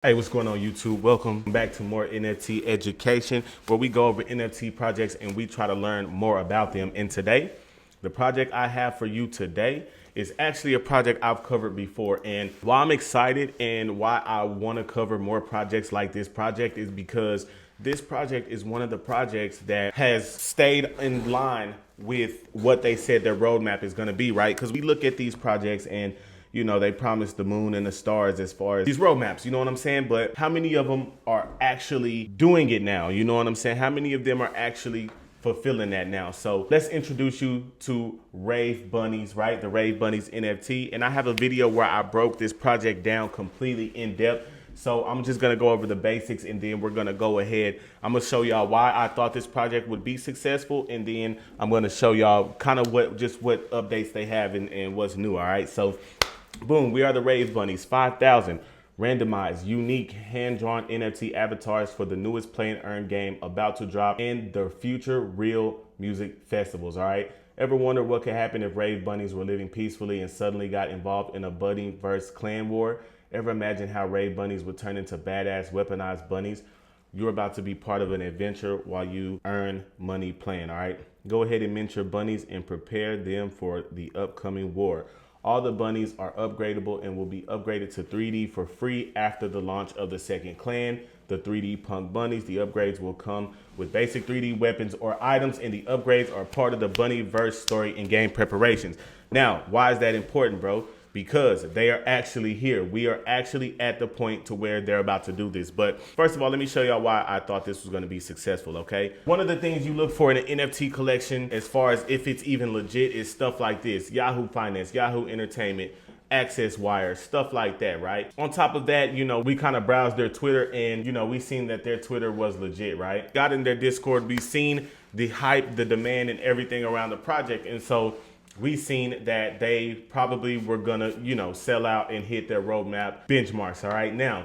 Hey, what's going on YouTube? Welcome back to more NFT education, where we go over NFT projects and we try to learn more about them. And today, the project I have for you today is actually a project I've covered before. And why I'm excited and why I want to cover more projects like this project is because this project is one of the projects that has stayed in line with what they said their roadmap is going to be, right? Because we look at these projects and they promised the moon and the stars as far as these roadmaps, you know what I'm saying? But how many of them are actually doing it now? You know what I'm saying? How many of them are actually fulfilling that now? So let's introduce you to Rave Bunnies, right? The Rave Bunnies NFT. And I have a video where I broke this project down completely in depth. So I'm just gonna go over the basics and then we're gonna go ahead. I'm gonna show y'all why I thought this project would be successful. And then I'm gonna show y'all kind of what updates they have and what's new, all right? So boom, we are the Rave Bunnies, 5,000 randomized, unique, hand-drawn NFT avatars for the newest play and earn game about to drop in the future real music festivals, all right? Ever wonder what could happen if Rave Bunnies were living peacefully and suddenly got involved in a budding versus clan war? Ever imagine how Rave Bunnies would turn into badass weaponized bunnies? You're about to be part of an adventure while you earn money playing, all right? Go ahead and mint your bunnies and prepare them for the upcoming war. All the bunnies are upgradable and will be upgraded to 3D for free after the launch of the second clan, the 3D Punk Bunnies. The upgrades will come with basic 3D weapons or items, and the upgrades are part of the Bunnyverse story and game preparations. Now, why is that important, bro? Because they are actually here. We are actually at the point to where they're about to do this. But first of all, let me show y'all why I thought this was going to be successful, okay? One of the things you look for in an NFT collection, as far as if it's even legit, is stuff like this: Yahoo Finance, Yahoo Entertainment, Access Wire, stuff like that, right? On top of that, we kind of browsed their Twitter and, we seen that their Twitter was legit, right? Got in their Discord, we seen the hype, the demand, and everything around the project. And so we seen that they probably were gonna, sell out and hit their roadmap benchmarks, all right? Now,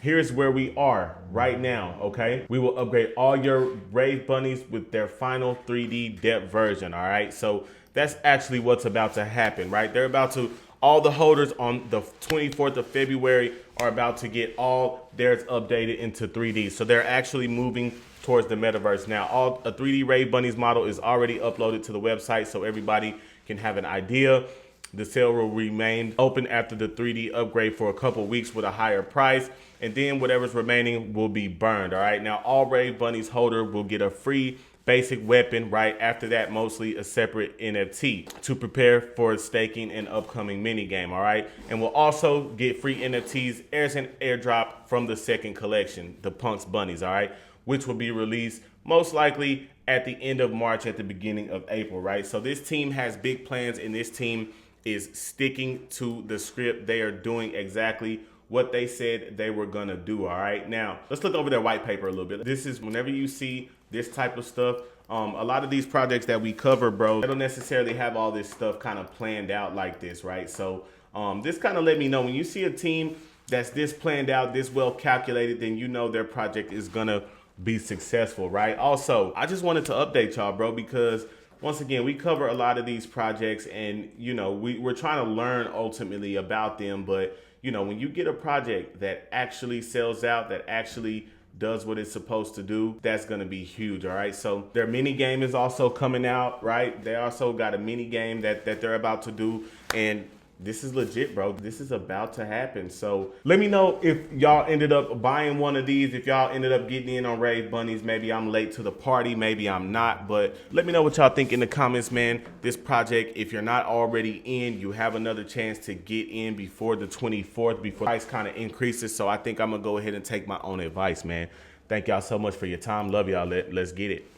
here's where we are right now, okay? We will upgrade all your Rave Bunnies with their final 3D depth version, all right? So that's actually what's about to happen, right? They're about to, all the holders on the 24th of February are about to get all theirs updated into 3D. So they're actually moving towards the metaverse now. A 3D Rave Bunnies model is already uploaded to the website so everybody can have an idea. The sale will remain open after the 3D upgrade for a couple weeks with a higher price, and then whatever's remaining will be burned, all right? Now, all Rave Bunnies holder will get a free basic weapon, right? After that, mostly a separate NFT to prepare for staking and upcoming mini game, all right? And we'll also get free NFTs, airs and airdrop from the second collection, the Punk's Bunnies, all right? Which will be released most likely at the end of March, at the beginning of April, right? So this team has big plans and this team is sticking to the script. They are doing exactly what they said they were gonna do, all right? Now, let's look over their white paper a little bit. This is whenever you see this type of stuff, a lot of these projects that we cover, bro, they don't necessarily have all this stuff kind of planned out like this, right? So this kind of let me know when you see a team that's this planned out, this well calculated, then you know their project is gonna be successful, right? Also, I just wanted to update y'all, bro, because once again, we cover a lot of these projects and, we're trying to learn ultimately about them. But, when you get a project that actually sells out, that actually does what it's supposed to do, that's going to be huge, all right? So their mini game is also coming out, right? They also got a mini game that they're about to do. And this is legit, bro. This is about to happen. So let me know if y'all ended up buying one of these, if y'all ended up getting in on Rave Bunnies. Maybe I'm late to the party, maybe I'm not, but let me know what y'all think in the comments, man. This project, if you're not already in, you have another chance to get in before the 24th, before the price kind of increases. So I think I'm gonna go ahead and take my own advice, man. Thank y'all so much for your time. Love y'all. Let's get it.